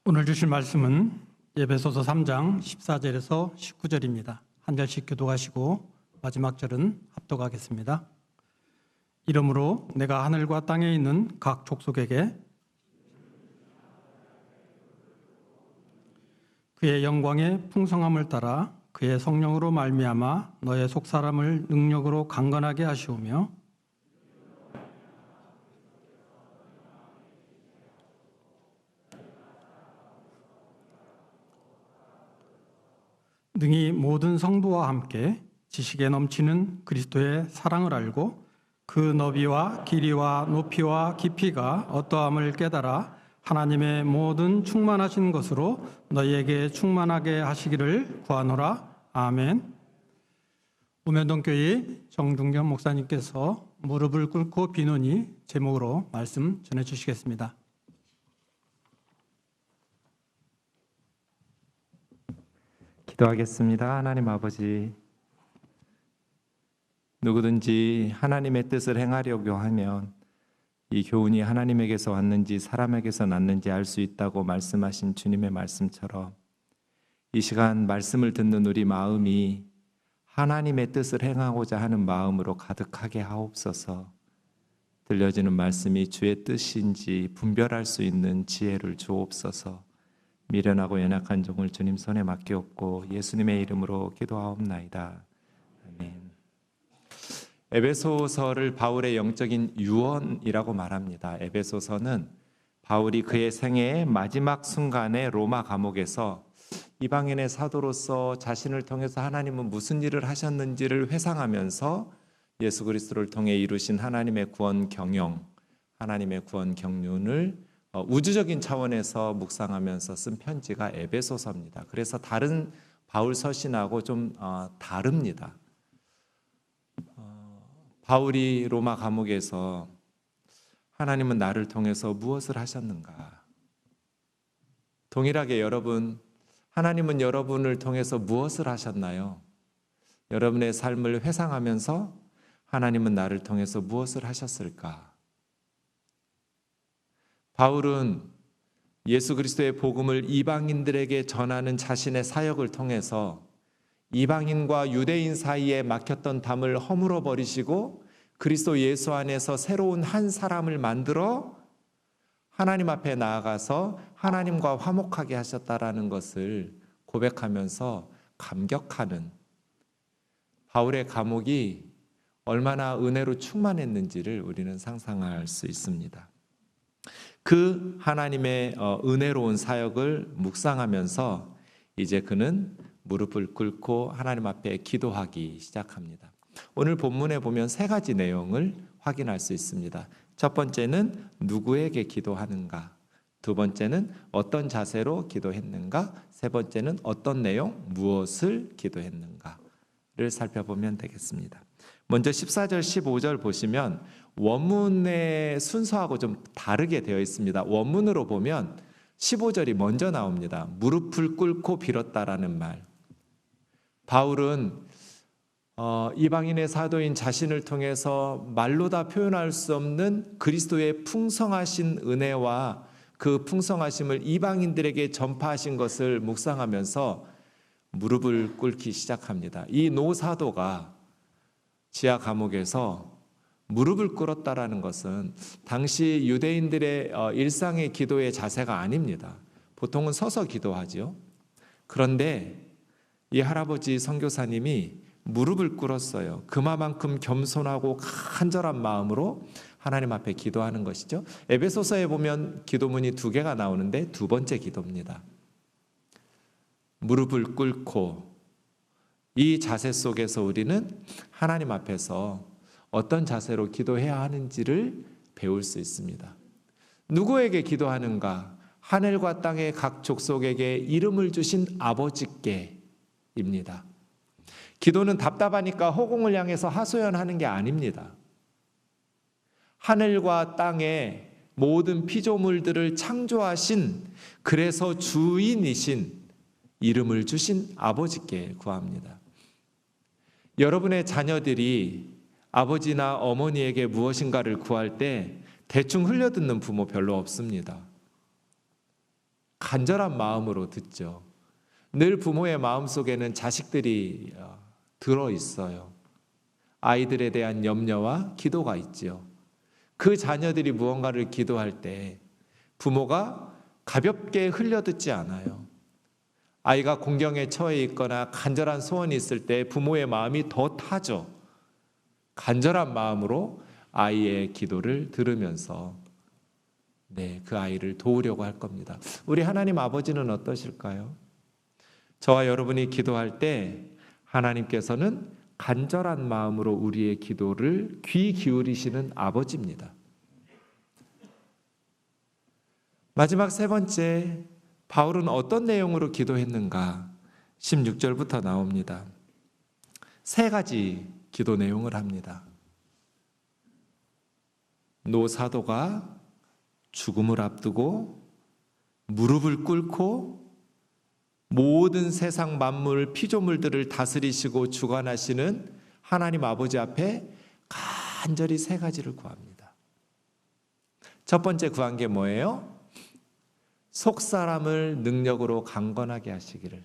오늘 주실 말씀은 에베소서 3장 14절에서 19절입니다. 한 절씩 교독하시고 마지막 절은 합독하겠습니다. 이러므로 내가 하늘과 땅에 있는 각 족속에게 그의 영광의 풍성함을 따라 그의 성령으로 말미암아 너의 속사람을 능력으로 강건하게 하시오며 능히 모든 성도와 함께 지식에 넘치는 그리스도의 사랑을 알고 그 너비와 길이와 높이와 깊이가 어떠함을 깨달아 하나님의 모든 충만하신 것으로 너희에게 충만하게 하시기를 구하노라. 아멘. 우면동교회 정중겸 목사님께서 무릎을 꿇고 비노니 제목으로 말씀 전해주시겠습니다. 기도하겠습니다. 하나님 아버지, 누구든지 하나님의 뜻을 행하려고 하면 이 교훈이 하나님에게서 왔는지 사람에게서 났는지 알 수 있다고 말씀하신 주님의 말씀처럼 이 시간 말씀을 듣는 우리 마음이 하나님의 뜻을 행하고자 하는 마음으로 가득하게 하옵소서. 들려지는 말씀이 주의 뜻인지 분별할 수 있는 지혜를 주옵소서. 미련하고 연약한 종을 주님 손에 맡기옵고 예수님의 이름으로 기도하옵나이다. 아멘. 에베소서를 바울의 영적인 유언이라고 말합니다. 에베소서는 바울이 그의 생애의 마지막 순간에 로마 감옥에서 이방인의 사도로서 자신을 통해서 하나님은 무슨 일을 하셨는지를 회상하면서 예수 그리스도를 통해 이루신 하나님의 구원 경영, 하나님의 구원 경륜을 우주적인 차원에서 묵상하면서 쓴 편지가 에베소서입니다. 그래서 다른 바울 서신하고 좀 다릅니다. 바울이 로마 감옥에서 하나님은 나를 통해서 무엇을 하셨는가? 동일하게 여러분, 하나님은 여러분을 통해서 무엇을 하셨나요? 여러분의 삶을 회상하면서 하나님은 나를 통해서 무엇을 하셨을까? 바울은 예수 그리스도의 복음을 이방인들에게 전하는 자신의 사역을 통해서 이방인과 유대인 사이에 막혔던 담을 허물어 버리시고 그리스도 예수 안에서 새로운 한 사람을 만들어 하나님 앞에 나아가서 하나님과 화목하게 하셨다라는 것을 고백하면서 감격하는 바울의 감옥이 얼마나 은혜로 충만했는지를 우리는 상상할 수 있습니다. 그 하나님의 은혜로운 사역을 묵상하면서 이제 그는 무릎을 꿇고 하나님 앞에 기도하기 시작합니다. 오늘 본문에 보면 세 가지 내용을 확인할 수 있습니다. 첫 번째는 누구에게 기도하는가? 두 번째는 어떤 자세로 기도했는가? 세 번째는 어떤 내용, 무엇을 기도했는가를 살펴보면 되겠습니다. 먼저 14절, 15절 보시면 원문의 순서하고 좀 다르게 되어 있습니다. 원문으로 보면 15절이 먼저 나옵니다. 무릎을 꿇고 빌었다라는 말. 바울은 이방인의 사도인 자신을 통해서 말로 다 표현할 수 없는 그리스도의 풍성하신 은혜와 그 풍성하심을 이방인들에게 전파하신 것을 묵상하면서 무릎을 꿇기 시작합니다. 이 노사도가 지하 감옥에서 무릎을 꿇었다라는 것은 당시 유대인들의 일상의 기도의 자세가 아닙니다. 보통은 서서 기도하죠. 그런데 이 할아버지 선교사님이 무릎을 꿇었어요. 그만큼 겸손하고 간절한 마음으로 하나님 앞에 기도하는 것이죠. 에베소서에 보면 기도문이 두 개가 나오는데 두 번째 기도입니다. 무릎을 꿇고 이 자세 속에서 우리는 하나님 앞에서 어떤 자세로 기도해야 하는지를 배울 수 있습니다. 누구에게 기도하는가? 하늘과 땅의 각 족속에게 이름을 주신 아버지께입니다. 기도는 답답하니까 허공을 향해서 하소연하는 게 아닙니다. 하늘과 땅의 모든 피조물들을 창조하신, 그래서 주인이신, 이름을 주신 아버지께 구합니다. 여러분의 자녀들이 아버지나 어머니에게 무엇인가를 구할 때 대충 흘려듣는 부모 별로 없습니다. 간절한 마음으로 듣죠. 늘 부모의 마음속에는 자식들이 들어 있어요. 아이들에 대한 염려와 기도가 있지요. 그 자녀들이 무언가를 기도할 때 부모가 가볍게 흘려듣지 않아요. 아이가 공경에 처해 있거나 간절한 소원이 있을 때 부모의 마음이 더 타죠. 간절한 마음으로 아이의 기도를 들으면서 그 아이를 도우려고 할 겁니다. 우리 하나님 아버지는 어떠실까요? 저와 여러분이 기도할 때 하나님께서는 간절한 마음으로 우리의 기도를 귀 기울이시는 아버지입니다. 마지막 세 번째, 바울은 어떤 내용으로 기도했는가? 16절부터 나옵니다. 세 가지 기도 내용을 합니다. 노 사도가 죽음을 앞두고 무릎을 꿇고 모든 세상 만물 피조물들을 다스리시고 주관하시는 하나님 아버지 앞에 간절히 세 가지를 구합니다. 첫 번째 구한 게 뭐예요? 속사람을 능력으로 강건하게 하시기를.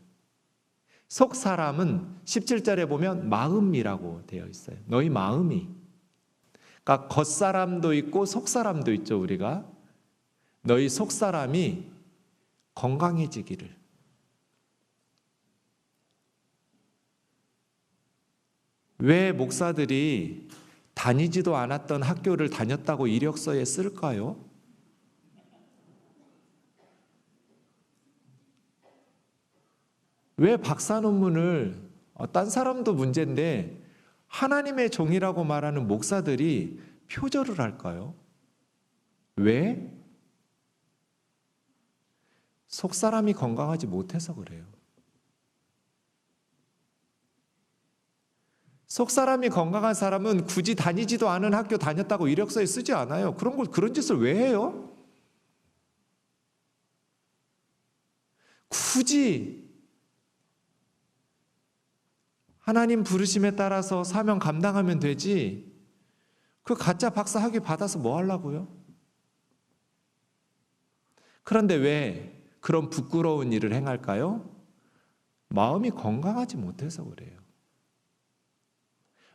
속사람은 17절에 보면 마음이라고 되어 있어요. 너희 마음이. 그러니까 겉사람도 있고 속사람도 있죠, 우리가. 너희 속사람이 건강해지기를. 왜 목사들이 다니지도 않았던 학교를 다녔다고 이력서에 쓸까요? 왜 박사 논문을 딴 사람도 문제인데 하나님의 종이라고 말하는 목사들이 표절을 할까요? 왜? 속사람이 건강하지 못해서 그래요. 속사람이 건강한 사람은 굳이 다니지도 않은 학교 다녔다고 이력서에 쓰지 않아요. 그런 짓을 왜 해요? 굳이 하나님 부르심에 따라서 사명 감당하면 되지, 그 가짜 박사 학위 받아서 뭐 하려고요? 그런데 왜 그런 부끄러운 일을 행할까요? 마음이 건강하지 못해서 그래요.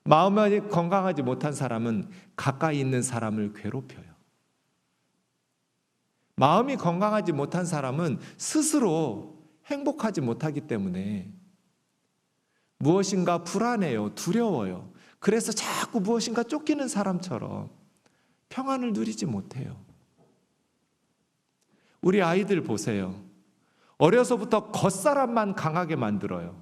마음이 건강하지 못한 사람은 가까이 있는 사람을 괴롭혀요. 마음이 건강하지 못한 사람은 스스로 행복하지 못하기 때문에 무엇인가 불안해요, 두려워요. 그래서 자꾸 무엇인가 쫓기는 사람처럼 평안을 누리지 못해요. 우리 아이들 보세요. 어려서부터 겉사람만 강하게 만들어요.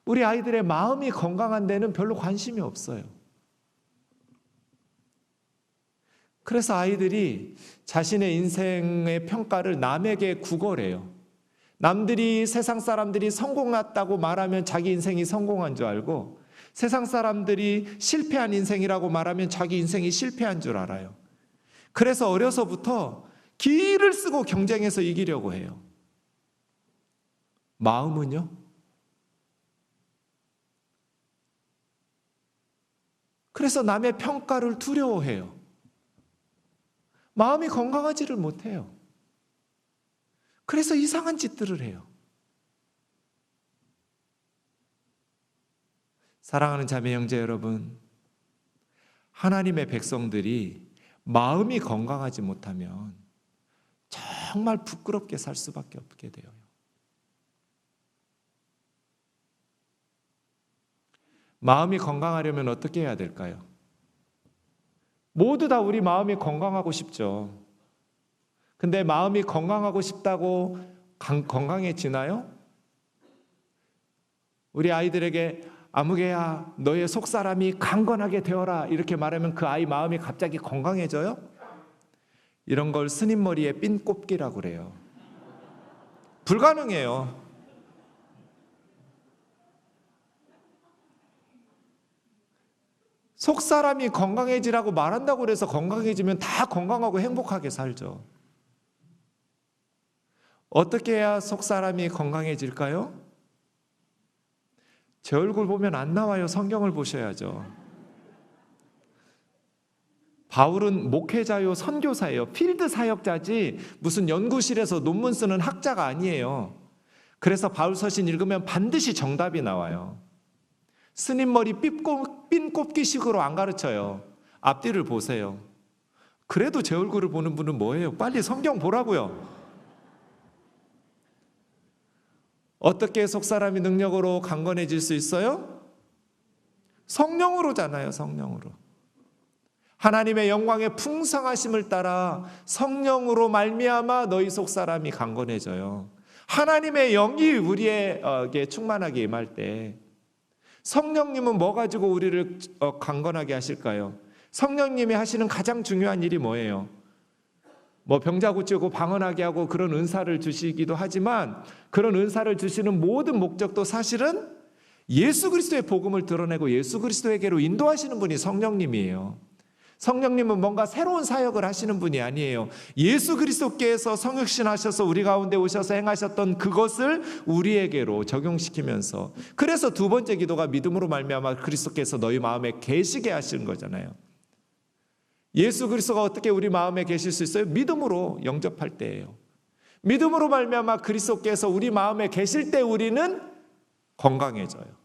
우리 아이들의 마음이 건강한 데는 별로 관심이 없어요. 그래서 아이들이 자신의 인생의 평가를 남에게 구걸해요. 남들이, 세상 사람들이 성공했다고 말하면 자기 인생이 성공한 줄 알고, 세상 사람들이 실패한 인생이라고 말하면 자기 인생이 실패한 줄 알아요. 그래서 어려서부터 기를 쓰고 경쟁해서 이기려고 해요. 마음은요? 그래서 남의 평가를 두려워해요. 마음이 건강하지를 못해요. 그래서 이상한 짓들을 해요. 사랑하는 자매 형제 여러분, 하나님의 백성들이 마음이 건강하지 못하면 정말 부끄럽게 살 수밖에 없게 돼요. 마음이 건강하려면 어떻게 해야 될까요? 모두 다 우리 마음이 건강하고 싶죠. 근데 마음이 건강하고 싶다고 건강해지나요? 우리 아이들에게 아무개야 너의 속사람이 강건하게 되어라 이렇게 말하면 그 아이 마음이 갑자기 건강해져요? 이런 걸 스님 머리에 핀 꼽기라고 그래요. 불가능해요. 속사람이 건강해지라고 말한다고 해서 건강해지면 다 건강하고 행복하게 살죠. 어떻게 해야 속사람이 건강해질까요? 제 얼굴 보면 안 나와요. 성경을 보셔야죠. 바울은 목회자요, 선교사예요. 필드 사역자지 무슨 연구실에서 논문 쓰는 학자가 아니에요. 그래서 바울 서신 읽으면 반드시 정답이 나와요. 스님 머리 핀 꼽기식으로 안 가르쳐요. 앞뒤를 보세요. 그래도 제 얼굴을 보는 분은 뭐예요? 빨리 성경 보라고요. 어떻게 속사람이 능력으로 강건해질 수 있어요? 성령으로잖아요. 성령으로. 하나님의 영광의 풍성하심을 따라 성령으로 말미암아 너희 속사람이 강건해져요. 하나님의 영이 우리에게 충만하게 임할 때 성령님은 뭐 가지고 우리를 강건하게 하실까요? 성령님이 하시는 가장 중요한 일이 뭐예요? 뭐 병자 고치고 방언하게 하고 그런 은사를 주시기도 하지만 그런 은사를 주시는 모든 목적도 사실은 예수 그리스도의 복음을 드러내고 예수 그리스도에게로 인도하시는 분이 성령님이에요. 성령님은 뭔가 새로운 사역을 하시는 분이 아니에요. 예수 그리스도께서 성육신하셔서 우리 가운데 오셔서 행하셨던 그것을 우리에게로 적용시키면서, 그래서 두 번째 기도가 믿음으로 말미암아 그리스도께서 너희 마음에 계시게 하시는 거잖아요. 예수 그리스도가 어떻게 우리 마음에 계실 수 있어요? 믿음으로 영접할 때예요. 믿음으로 말미암아 그리스도께서 우리 마음에 계실 때 우리는 건강해져요.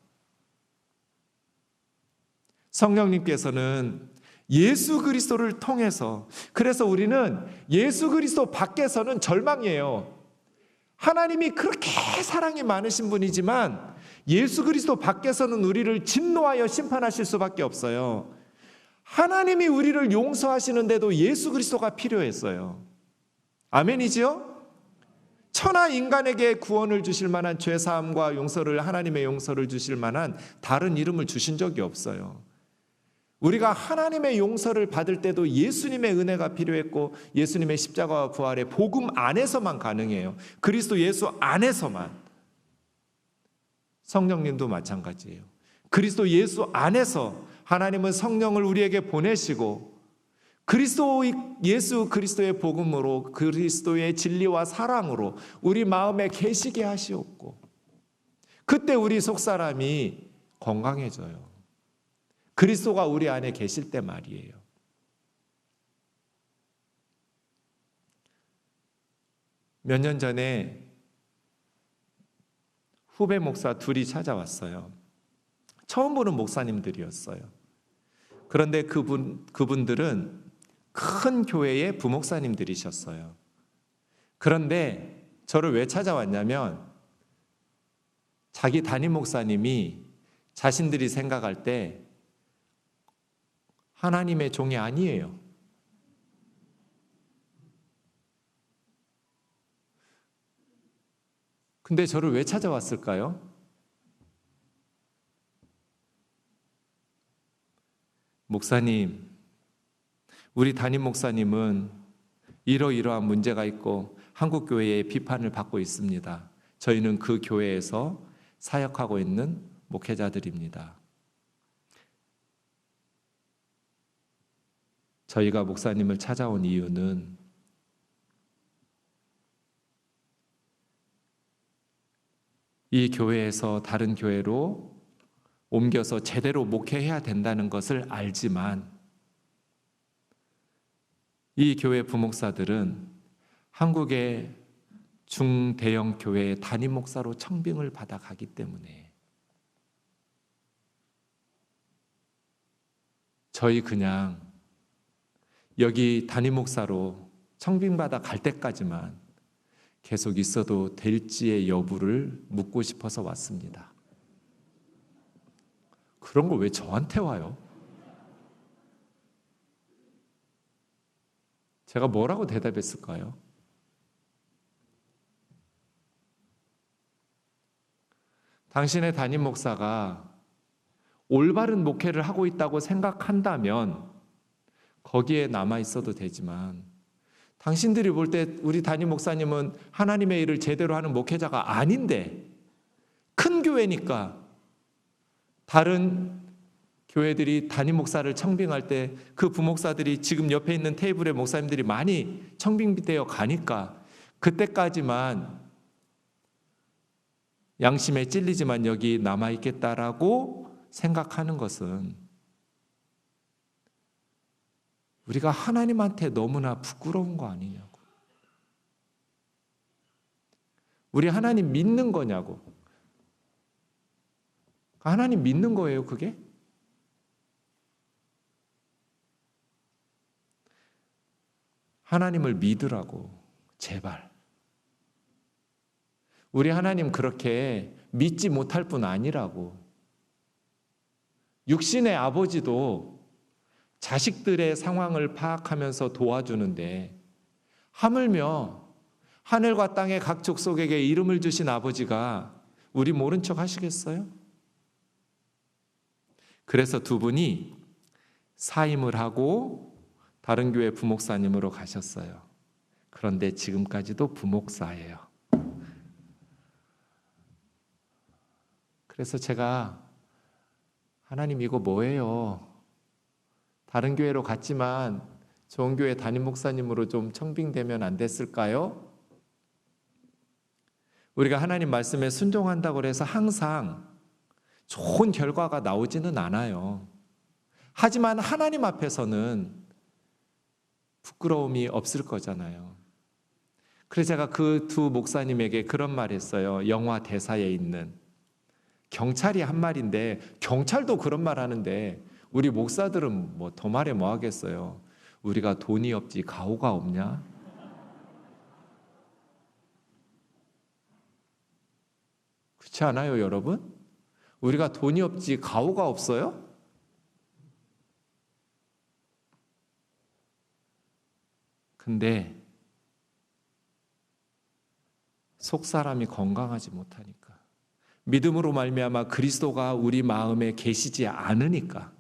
성령님께서는 예수 그리스도를 통해서, 그래서 우리는 예수 그리스도 밖에서는 절망이에요. 하나님이 그렇게 사랑이 많으신 분이지만 예수 그리스도 밖에서는 우리를 진노하여 심판하실 수밖에 없어요. 하나님이 우리를 용서하시는데도 예수 그리스도가 필요했어요. 아멘이지요? 천하 인간에게 구원을 주실 만한 죄사함과 용서를, 하나님의 용서를 주실 만한 다른 이름을 주신 적이 없어요. 우리가 하나님의 용서를 받을 때도 예수님의 은혜가 필요했고 예수님의 십자가와 부활의 복음 안에서만 가능해요. 그리스도 예수 안에서만. 성령님도 마찬가지예요. 그리스도 예수 안에서 하나님은 성령을 우리에게 보내시고 예수 그리스도의 복음으로, 그리스도의 진리와 사랑으로 우리 마음에 계시게 하시옵고, 그때 우리 속사람이 건강해져요. 그리스도가 우리 안에 계실 때 말이에요. 몇 년 전에 후배 목사 둘이 찾아왔어요. 처음 보는 목사님들이었어요. 그런데 그분들은 큰 교회의 부목사님들이셨어요. 그런데 저를 왜 찾아왔냐면 자기 담임 목사님이 자신들이 생각할 때 하나님의 종이 아니에요. 근데 저를 왜 찾아왔을까요? 목사님, 우리 담임 목사님은 이러이러한 문제가 있고 한국 교회의 비판을 받고 있습니다. 저희는 그 교회에서 사역하고 있는 목회자들입니다. 저희가 목사님을 찾아온 이유는 이 교회에서 다른 교회로 옮겨서 제대로 목회해야 된다는 것을 알지만 이 교회 부목사들은 한국의 중대형 교회의 담임 목사로 청빙을 받아 가기 때문에 저희 그냥 여기 담임 목사로 청빙받아 갈 때까지만 계속 있어도 될지의 여부를 묻고 싶어서 왔습니다. 그런 거 왜 저한테 와요? 제가 뭐라고 대답했을까요? 당신의 담임 목사가 올바른 목회를 하고 있다고 생각한다면 거기에 남아 있어도 되지만 당신들이 볼 때 우리 담임 목사님은 하나님의 일을 제대로 하는 목회자가 아닌데 큰 교회니까 다른 교회들이 담임 목사를 청빙할 때 그 부목사들이 지금 옆에 있는 테이블에 목사님들이 많이 청빙되어 가니까 그때까지만 양심에 찔리지만 여기 남아있겠다라고 생각하는 것은 우리가 하나님한테 너무나 부끄러운 거 아니냐고. 우리 하나님 믿는 거냐고. 하나님 믿는 거예요, 그게? 하나님을 믿으라고, 제발. 우리 하나님 그렇게 믿지 못할 뿐 아니라고. 육신의 아버지도 자식들의 상황을 파악하면서 도와주는데, 하물며 하늘과 땅의 각 족속에게 이름을 주신 아버지가 우리 모른 척 하시겠어요? 그래서 두 분이 사임을 하고 다른 교회 부목사님으로 가셨어요. 그런데 지금까지도 부목사예요. 그래서 제가 하나님 이거 뭐예요? 다른 교회로 갔지만 좋은 교회 담임 목사님으로 좀 청빙되면 안 됐을까요? 우리가 하나님 말씀에 순종한다고 해서 항상 좋은 결과가 나오지는 않아요. 하지만 하나님 앞에서는 부끄러움이 없을 거잖아요. 그래서 제가 그 두 목사님에게 그런 말 했어요. 영화 대사에 있는 경찰이 한 말인데, 경찰도 그런 말 하는데 우리 목사들은 뭐 더 말해 뭐 하겠어요. 우리가 돈이 없지 가오가 없냐? 그렇지 않아요, 여러분? 우리가 돈이 없지 가오가 없어요? 근데 속 사람이 건강하지 못하니까, 믿음으로 말미암아 그리스도가 우리 마음에 계시지 않으니까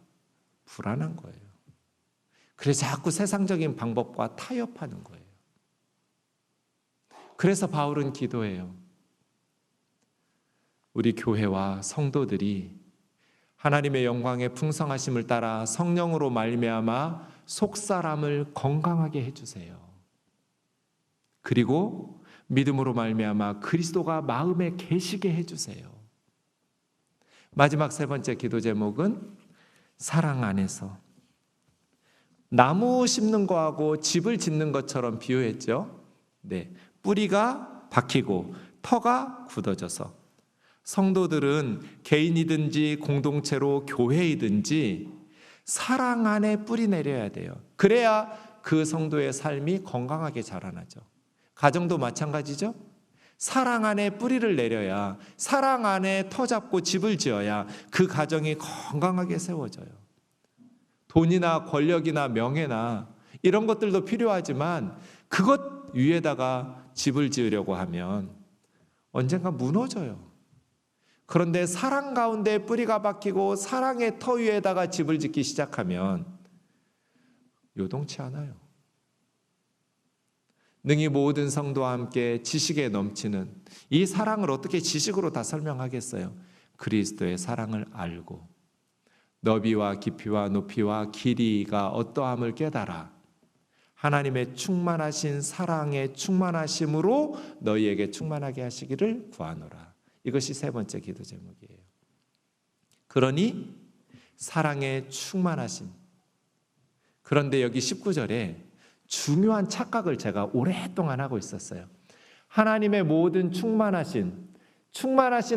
불안한 거예요. 그래서 자꾸 세상적인 방법과 타협하는 거예요. 그래서 바울은 기도해요. 우리 교회와 성도들이 하나님의 영광의 풍성하심을 따라 성령으로 말미암아 속사람을 건강하게 해주세요. 그리고 믿음으로 말미암아 그리스도가 마음에 계시게 해주세요. 마지막 세 번째 기도 제목은 사랑 안에서. 나무 심는 거하고 집을 짓는 것처럼 비유했죠. 네, 뿌리가 박히고 터가 굳어져서 성도들은 개인이든지 공동체로 교회이든지 사랑 안에 뿌리 내려야 돼요. 그래야 그 성도의 삶이 건강하게 자라나죠. 가정도 마찬가지죠. 사랑 안에 뿌리를 내려야, 사랑 안에 터 잡고 집을 지어야 그 가정이 건강하게 세워져요. 돈이나 권력이나 명예나 이런 것들도 필요하지만 그것 위에다가 집을 지으려고 하면 언젠가 무너져요. 그런데 사랑 가운데 뿌리가 박히고 사랑의 터 위에다가 집을 짓기 시작하면 요동치 않아요. 능히 모든 성도와 함께 지식에 넘치는 이 사랑을 어떻게 지식으로 다 설명하겠어요? 그리스도의 사랑을 알고 너비와 깊이와 높이와 길이가 어떠함을 깨달아 하나님의 충만하신 사랑의 충만하심으로 너희에게 충만하게 하시기를 구하노라. 이것이 세 번째 기도 제목이에요. 그러니 사랑의 충만하심. 그런데 여기 19절에 중요한 착각을 제가 오랫동안 하고 있었어요. 하나님의 모든 충만하신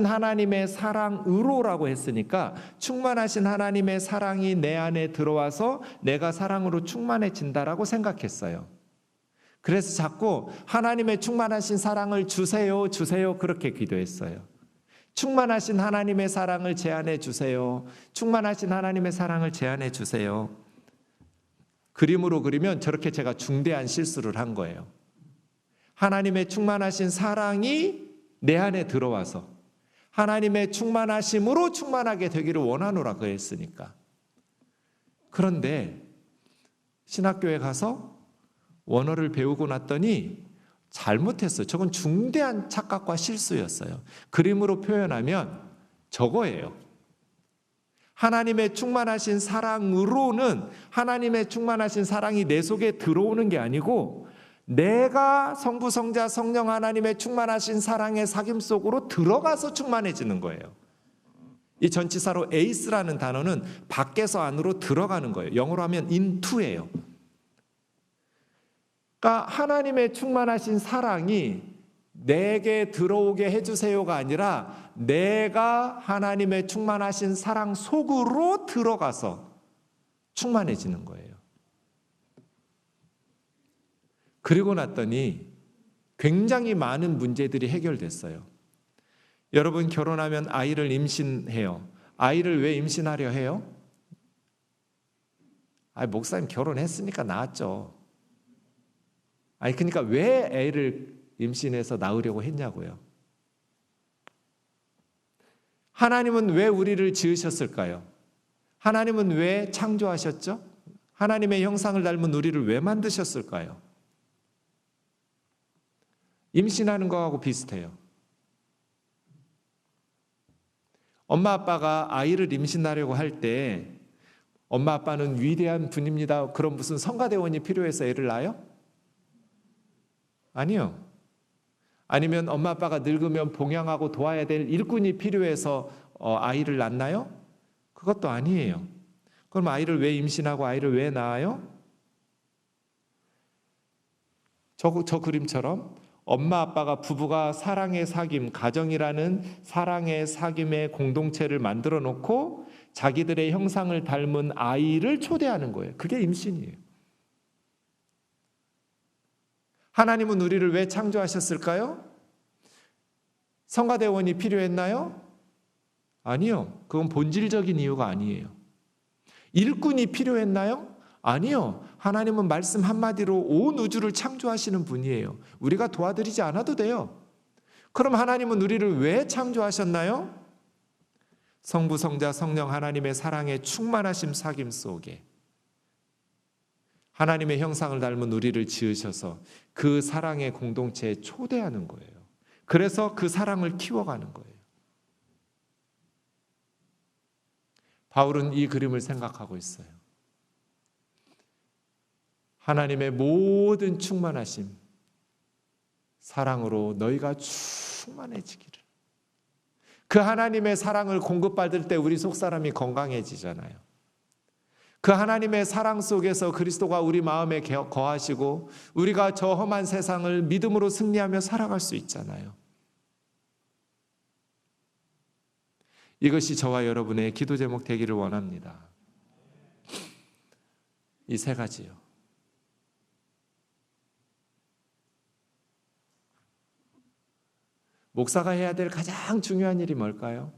하나님의 사랑으로라고 했으니까 충만하신 하나님의 사랑이 내 안에 들어와서 내가 사랑으로 충만해진다라고 생각했어요. 그래서 자꾸 하나님의 충만하신 사랑을 주세요, 주세요 그렇게 기도했어요. 충만하신 하나님의 사랑을 제안해 주세요. 충만하신 하나님의 사랑을 제안해 주세요. 그림으로 그리면 저렇게 제가 중대한 실수를 한 거예요. 하나님의 충만하신 사랑이 내 안에 들어와서 하나님의 충만하심으로 충만하게 되기를 원하노라 그랬으니까. 그런데 신학교에 가서 원어를 배우고 났더니 잘못했어요. 저건 중대한 착각과 실수였어요. 그림으로 표현하면 저거예요. 하나님의 충만하신 사랑으로는 하나님의 충만하신 사랑이 내 속에 들어오는 게 아니고 내가 성부, 성자, 성령 하나님의 충만하신 사랑의 사귐 속으로 들어가서 충만해지는 거예요. 이 전치사로 에이스라는 단어는 밖에서 안으로 들어가는 거예요. 영어로 하면 into예요. 그러니까 하나님의 충만하신 사랑이 내게 들어오게 해주세요가 아니라 내가 하나님의 충만하신 사랑 속으로 들어가서 충만해지는 거예요. 그리고 났더니 굉장히 많은 문제들이 해결됐어요. 여러분 결혼하면 아이를 임신해요. 아이를 왜 임신하려 해요? 목사님 결혼했으니까 낳았죠. 그러니까 왜 애를 임신해서 낳으려고 했냐고요. 하나님은 왜 우리를 지으셨을까요? 하나님은 왜 창조하셨죠? 하나님의 형상을 닮은 우리를 왜 만드셨을까요? 임신하는 거하고 비슷해요. 엄마 아빠가 아이를 임신하려고 할 때 엄마 아빠는 위대한 분입니다. 그럼 무슨 성가대원이 필요해서 애를 낳아요? 아니요. 아니면 엄마 아빠가 늙으면 봉양하고 도와야 될 일꾼이 필요해서 아이를 낳나요? 그것도 아니에요. 그럼 아이를 왜 임신하고 아이를 왜 낳아요? 저 그림처럼 엄마 아빠가 부부가 사랑의 사귐, 가정이라는 사랑의 사귐의 공동체를 만들어 놓고 자기들의 형상을 닮은 아이를 초대하는 거예요. 그게 임신이에요. 하나님은 우리를 왜 창조하셨을까요? 성가대원이 필요했나요? 아니요. 그건 본질적인 이유가 아니에요. 일꾼이 필요했나요? 아니요. 하나님은 말씀 한마디로 온 우주를 창조하시는 분이에요. 우리가 도와드리지 않아도 돼요. 그럼 하나님은 우리를 왜 창조하셨나요? 성부, 성자, 성령 하나님의 사랑의 충만하심 사귐 속에 하나님의 형상을 닮은 우리를 지으셔서 그 사랑의 공동체에 초대하는 거예요. 그래서 그 사랑을 키워가는 거예요. 바울은 이 그림을 생각하고 있어요. 하나님의 모든 충만하심, 사랑으로 너희가 충만해지기를. 그 하나님의 사랑을 공급받을 때 우리 속사람이 건강해지잖아요. 그 하나님의 사랑 속에서 그리스도가 우리 마음에 거하시고 우리가 저 험한 세상을 믿음으로 승리하며 살아갈 수 있잖아요. 이것이 저와 여러분의 기도 제목 되기를 원합니다. 이 세 가지요. 목사가 해야 될 가장 중요한 일이 뭘까요?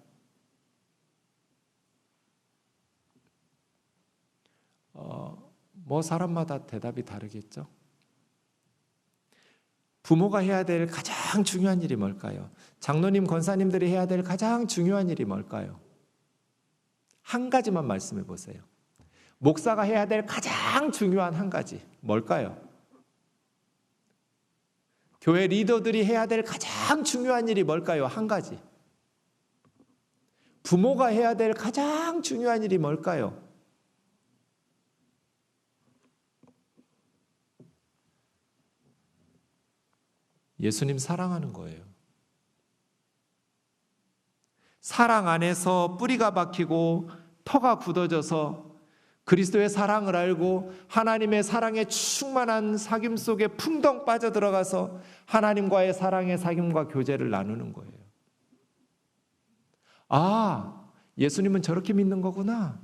사람마다 대답이 다르겠죠. 부모가 해야 될 가장 중요한 일이 뭘까요? 장로님, 권사님들이 해야 될 가장 중요한 일이 뭘까요? 한 가지만 말씀해 보세요. 목사가 해야 될 가장 중요한 한 가지 뭘까요? 교회 리더들이 해야 될 가장 중요한 일이 뭘까요? 한 가지. 부모가 해야 될 가장 중요한 일이 뭘까요? 예수님 사랑하는 거예요. 사랑 안에서 뿌리가 박히고 터가 굳어져서 그리스도의 사랑을 알고 하나님의 사랑에 충만한 사귐 속에 풍덩 빠져들어가서 하나님과의 사랑의 사귐과 교제를 나누는 거예요. 예수님은 저렇게 믿는 거구나.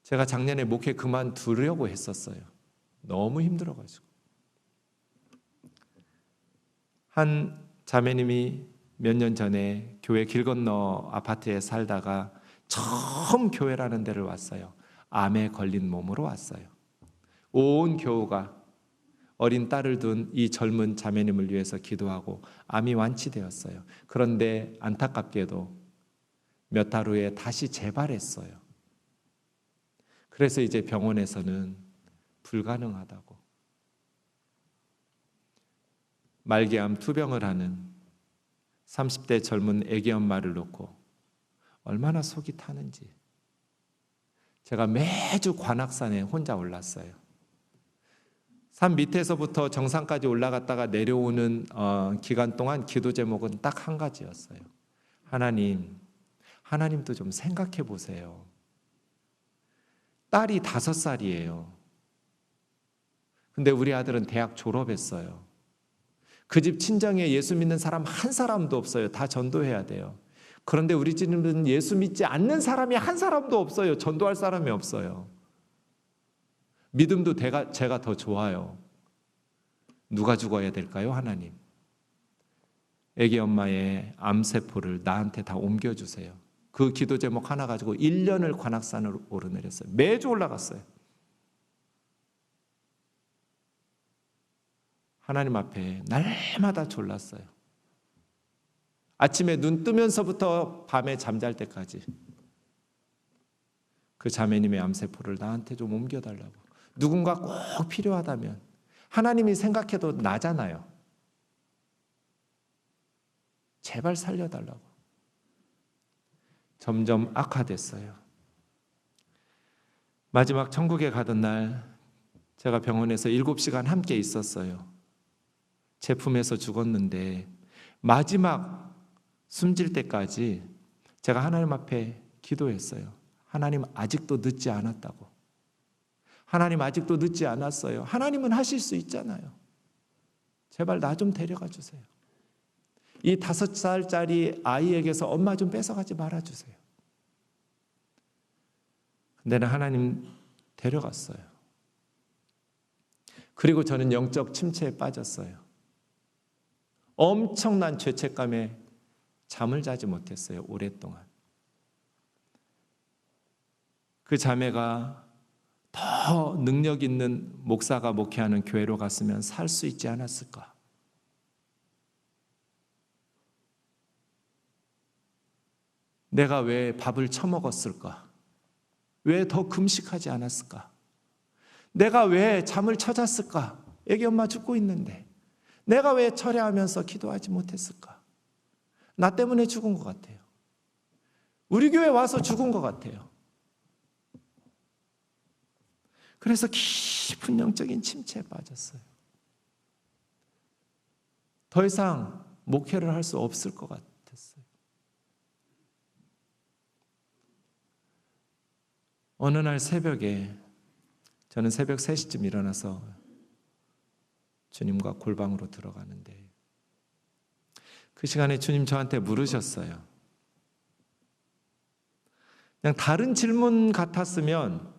제가 작년에 목회 그만두려고 했었어요. 너무 힘들어가지고. 한 자매님이 몇 년 전에 교회 길 건너 아파트에 살다가 처음 교회라는 데를 왔어요. 암에 걸린 몸으로 왔어요. 온 교우가 어린 딸을 둔 이 젊은 자매님을 위해서 기도하고 암이 완치되었어요. 그런데 안타깝게도 몇 달 후에 다시 재발했어요. 그래서 이제 병원에서는 불가능하다고. 말기암 투병을 하는 30대 젊은 애기 엄마를 놓고 얼마나 속이 타는지. 제가 매주 관악산에 혼자 올랐어요. 산 밑에서부터 정상까지 올라갔다가 내려오는 기간 동안 기도 제목은 딱 한 가지였어요. 하나님도 좀 생각해 보세요. 딸이 5살이에요. 근데 우리 아들은 대학 졸업했어요. 그 집 친정에 예수 믿는 사람 한 사람도 없어요. 다 전도해야 돼요. 그런데 우리 집은 예수 믿지 않는 사람이 한 사람도 없어요. 전도할 사람이 없어요. 믿음도 제가 더 좋아요. 누가 죽어야 될까요? 하나님. 애기 엄마의 암세포를 나한테 다 옮겨주세요. 그 기도 제목 하나 가지고 1년을 관악산을 오르내렸어요. 매주 올라갔어요. 하나님 앞에 날마다 졸랐어요. 아침에 눈 뜨면서부터 밤에 잠잘 때까지 그 자매님의 암세포를 나한테 좀 옮겨달라고. 누군가 꼭 필요하다면 하나님이 생각해도 나잖아요. 제발 살려달라고. 점점 악화됐어요. 마지막 천국에 가던 날 제가 병원에서 7시간 함께 있었어요. 제 품에서 죽었는데 마지막 숨질 때까지 제가 하나님 앞에 기도했어요. 하나님 아직도 늦지 않았다고. 하나님 아직도 늦지 않았어요. 하나님은 하실 수 있잖아요. 제발 나 좀 데려가 주세요. 이 5살짜리 아이에게서 엄마 좀 뺏어가지 말아주세요. 근데 하나님 데려갔어요. 그리고 저는 영적 침체에 빠졌어요. 엄청난 죄책감에 잠을 자지 못했어요. 오랫동안. 그 자매가 더 능력 있는 목사가 목회하는 교회로 갔으면 살 수 있지 않았을까? 내가 왜 밥을 처먹었을까? 왜 더 금식하지 않았을까? 내가 왜 잠을 쳐잤을까? 애기 엄마 죽고 있는데 내가 왜 철회하면서 기도하지 못했을까? 나 때문에 죽은 것 같아요. 우리 교회 와서 죽은 것 같아요. 그래서 깊은 영적인 침체에 빠졌어요. 더 이상 목회를 할 수 없을 것 같았어요. 어느 날 새벽에 저는 새벽 3시쯤 일어나서 주님과 골방으로 들어가는데 그 시간에 주님 저한테 물으셨어요. 그냥 다른 질문 같았으면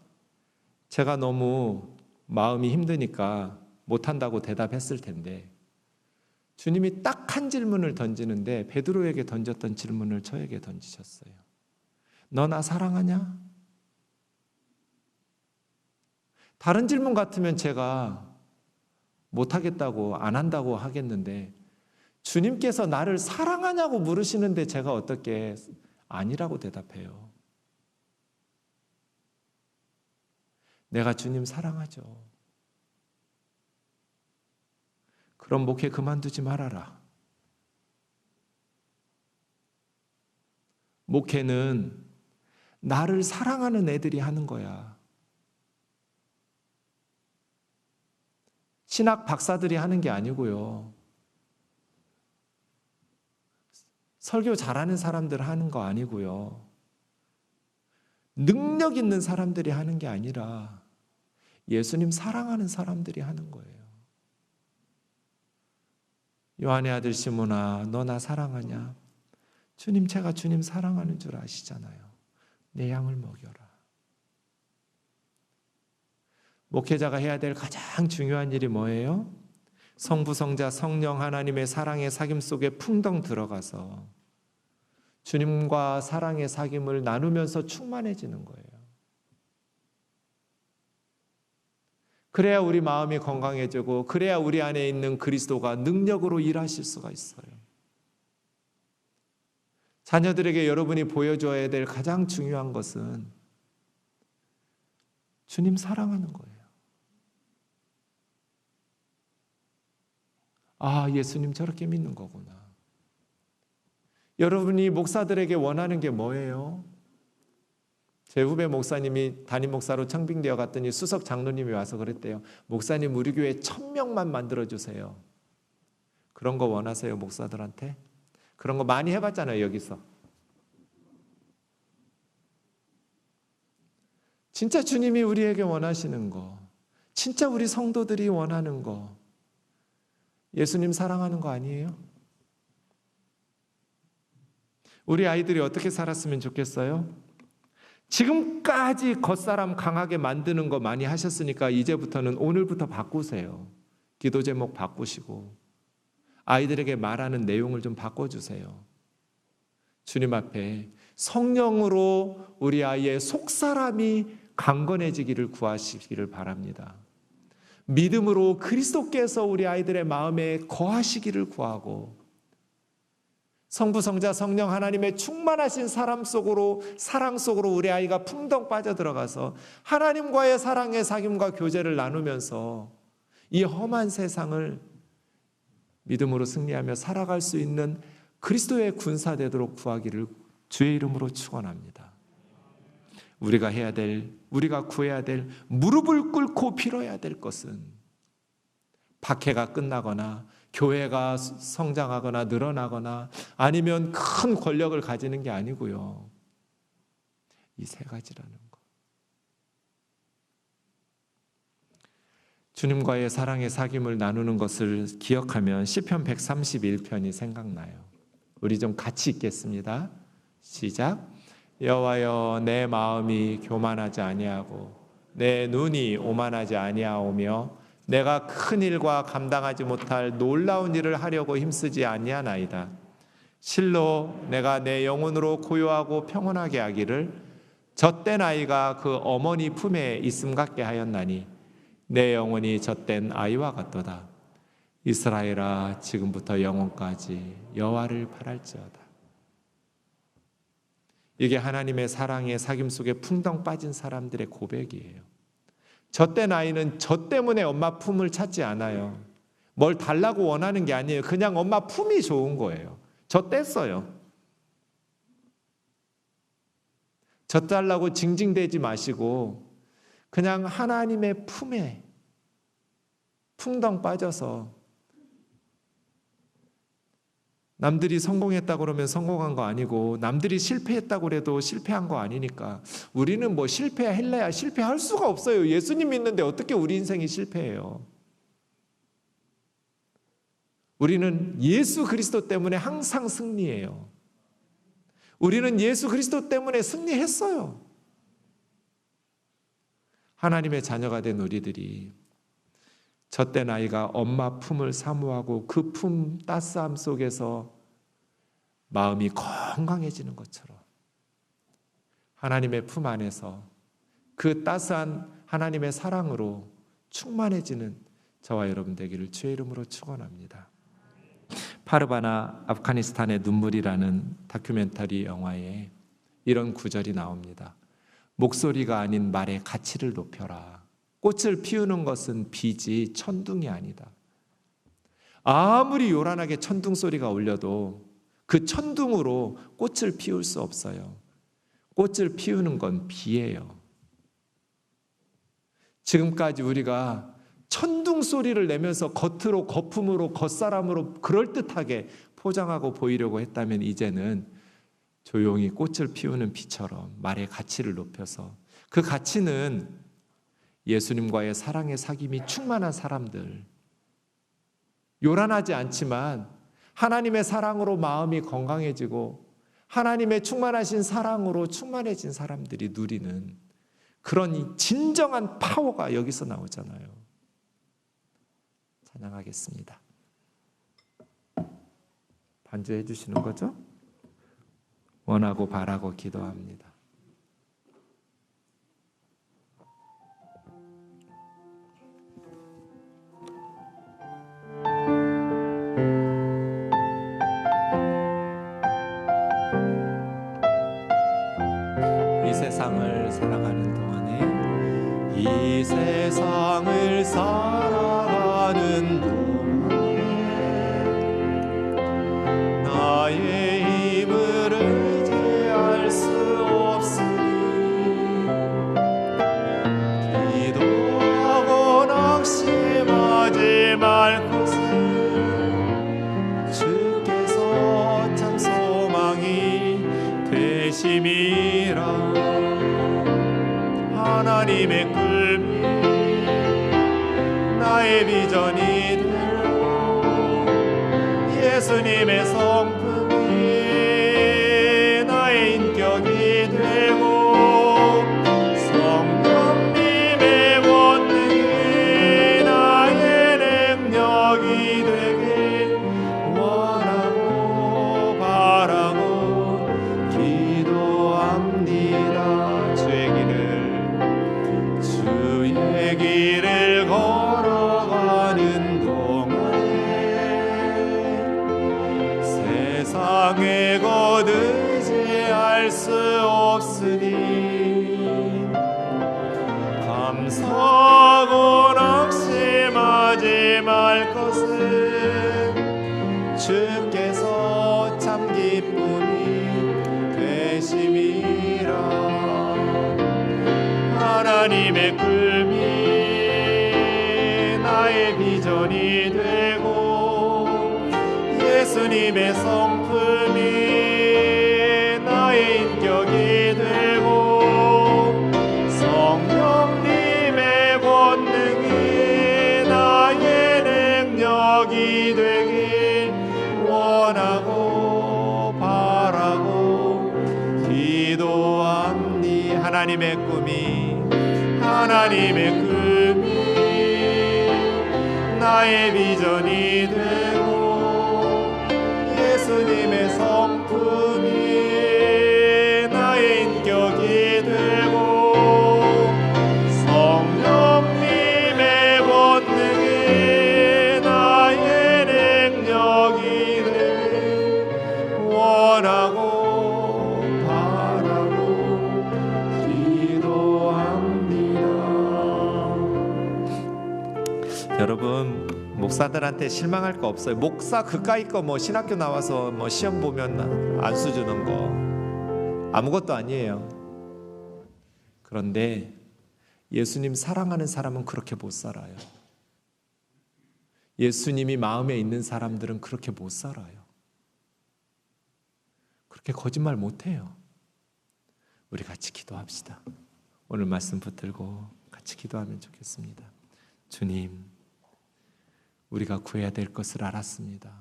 제가 너무 마음이 힘드니까 못한다고 대답했을 텐데 주님이 딱 한 질문을 던지는데 베드로에게 던졌던 질문을 저에게 던지셨어요. 너 나 사랑하냐? 다른 질문 같으면 제가 못하겠다고 안 한다고 하겠는데 주님께서 나를 사랑하냐고 물으시는데 제가 어떻게 아니라고 대답해요. 내가 주님 사랑하죠. 그럼 목회 그만두지 말아라. 목회는 나를 사랑하는 애들이 하는 거야. 신학 박사들이 하는 게 아니고요. 설교 잘하는 사람들 하는 거 아니고요. 능력 있는 사람들이 하는 게 아니라 예수님 사랑하는 사람들이 하는 거예요. 요한의 아들 시몬아, 너 나 사랑하냐? 주님, 제가 주님 사랑하는 줄 아시잖아요. 내 양을 먹여라. 목회자가 해야 될 가장 중요한 일이 뭐예요? 성부, 성자, 성령 하나님의 사랑의 사귐 속에 풍덩 들어가서 주님과 사랑의 사귐을 나누면서 충만해지는 거예요. 그래야 우리 마음이 건강해지고 그래야 우리 안에 있는 그리스도가 능력으로 일하실 수가 있어요. 자녀들에게 여러분이 보여줘야 될 가장 중요한 것은 주님 사랑하는 거예요. 아, 예수님 저렇게 믿는 거구나. 여러분이 목사들에게 원하는 게 뭐예요? 제 후배 목사님이 담임 목사로 청빙되어 갔더니 수석 장로님이 와서 그랬대요. 목사님, 우리 교회 1000명만 만들어주세요. 그런 거 원하세요, 목사들한테? 그런 거 많이 해봤잖아요, 여기서. 진짜 주님이 우리에게 원하시는 거, 진짜 우리 성도들이 원하는 거, 예수님 사랑하는 거 아니에요? 우리 아이들이 어떻게 살았으면 좋겠어요? 지금까지 겉사람 강하게 만드는 거 많이 하셨으니까 이제부터는 오늘부터 바꾸세요. 기도 제목 바꾸시고 아이들에게 말하는 내용을 좀 바꿔주세요. 주님 앞에 성령으로 우리 아이의 속사람이 강건해지기를 구하시기를 바랍니다. 믿음으로 그리스도께서 우리 아이들의 마음에 거하시기를 구하고 성부, 성자, 성령 하나님의 충만하신 사랑 속으로 우리 아이가 풍덩 빠져들어가서 하나님과의 사랑의 사귐과 교제를 나누면서 이 험한 세상을 믿음으로 승리하며 살아갈 수 있는 그리스도의 군사 되도록 구하기를 주의 이름으로 축원합니다. 우리가 구해야 될, 무릎을 꿇고 빌어야 될 것은 박해가 끝나거나 교회가 성장하거나 늘어나거나 아니면 큰 권력을 가지는 게 아니고요. 이 세 가지라는 거. 주님과의 사랑의 사귐을 나누는 것을 기억하면 시편 131편이 생각나요. 우리 좀 같이 읽겠습니다. 시작. 여호와여, 내 마음이 교만하지 아니하고 내 눈이 오만하지 아니하오며 내가 큰 일과 감당하지 못할 놀라운 일을 하려고 힘쓰지 아니하나이다. 실로 내가 내 영혼으로 고요하고 평온하게 하기를 젖된 아이가 그 어머니 품에 있음 같게 하였나니 내 영혼이 젖된 아이와 같도다. 이스라엘아, 지금부터 영원까지 여호와를 바랄지어다. 이게 하나님의 사랑의 사귐 속에 풍덩 빠진 사람들의 고백이에요. 젖된 아이는 젖 때문에 엄마 품을 찾지 않아요. 뭘 달라고 원하는 게 아니에요. 그냥 엄마 품이 좋은 거예요. 젖 뗐어요. 젖 달라고 징징대지 마시고 그냥 하나님의 품에 풍덩 빠져서 남들이 성공했다고 그러면 성공한 거 아니고 남들이 실패했다고 그래도 실패한 거 아니니까 우리는 뭐 실패할래야 실패할 수가 없어요. 예수님 믿는데 어떻게 우리 인생이 실패해요? 우리는 예수 그리스도 때문에 항상 승리해요. 우리는 예수 그리스도 때문에 승리했어요. 하나님의 자녀가 된 우리들이 젖된 아이가 엄마 품을 사모하고 그 품 따스함 속에서 마음이 건강해지는 것처럼 하나님의 품 안에서 그 따스한 하나님의 사랑으로 충만해지는 저와 여러분 되기를 주의 이름으로 축원합니다. 파르바나 아프가니스탄의 눈물이라는 다큐멘터리 영화에 이런 구절이 나옵니다. 목소리가 아닌 말의 가치를 높여라. 꽃을 피우는 것은 비지 천둥이 아니다. 아무리 요란하게 천둥 소리가 울려도 그 천둥으로 꽃을 피울 수 없어요. 꽃을 피우는 건 비예요. 지금까지 우리가 천둥 소리를 내면서 겉으로 거품으로 겉사람으로 그럴듯하게 포장하고 보이려고 했다면 이제는 조용히 꽃을 피우는 비처럼 말의 가치를 높여서 그 가치는 예수님과의 사랑의 사귐이 충만한 사람들, 요란하지 않지만 하나님의 사랑으로 마음이 건강해지고 하나님의 충만하신 사랑으로 충만해진 사람들이 누리는 그런 진정한 파워가 여기서 나오잖아요. 찬양하겠습니다. 반주해 주시는 거죠? 원하고 바라고 기도합니다. 이 세상을 살아가는 동안에 이 세상을 살아가는 동안에 나의 힘을 의지할 수 없으니 기도하고 낙심하지 말 것은 주께서 참 소망이 되심이라. 하나님의 나의 비전이 되고 예수님의 성품이 나의 인격이 되고 성령님의 권능이 나의 능력이 되길 원하고 바라고 기도합니다. 주의 길을 걸어가는 동안에 세상에 거두지할 수 없으니 감사하고 낙심하지 말 것은 주께서 참 기쁨이 되심이라. 하나님의 꿈이 나의 비전이 되고 예수님의 성품이 나의 인격이 되고 성령님의 권능이 나의 능력이 되길 원하고 바라고 기도합니. 하나님의 꿈이 나의 비전이 되고 예수님의 성품이 나의 인격이 되고 성령님의 권능이 나의 능력이 되길 원하고 바라고 기도합니다. 여러분, 목사들한테 실망할 거 없어요. 목사 그까이 거 뭐 신학교 나와서 뭐 시험 보면 안수 주는 거 아무것도 아니에요. 그런데 예수님 사랑하는 사람은 그렇게 못 살아요. 예수님이 마음에 있는 사람들은 그렇게 못 살아요. 그렇게 거짓말 못 해요. 우리 같이 기도합시다. 오늘 말씀 붙들고 같이 기도하면 좋겠습니다. 주님, 우리가 구해야 될 것을 알았습니다.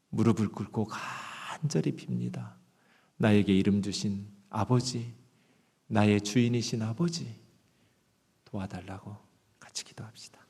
무릎을 꿇고 간절히 빕니다. 나에게 이름 주신 아버지, 나의 주인이신 아버지, 도와달라고 같이 기도합시다.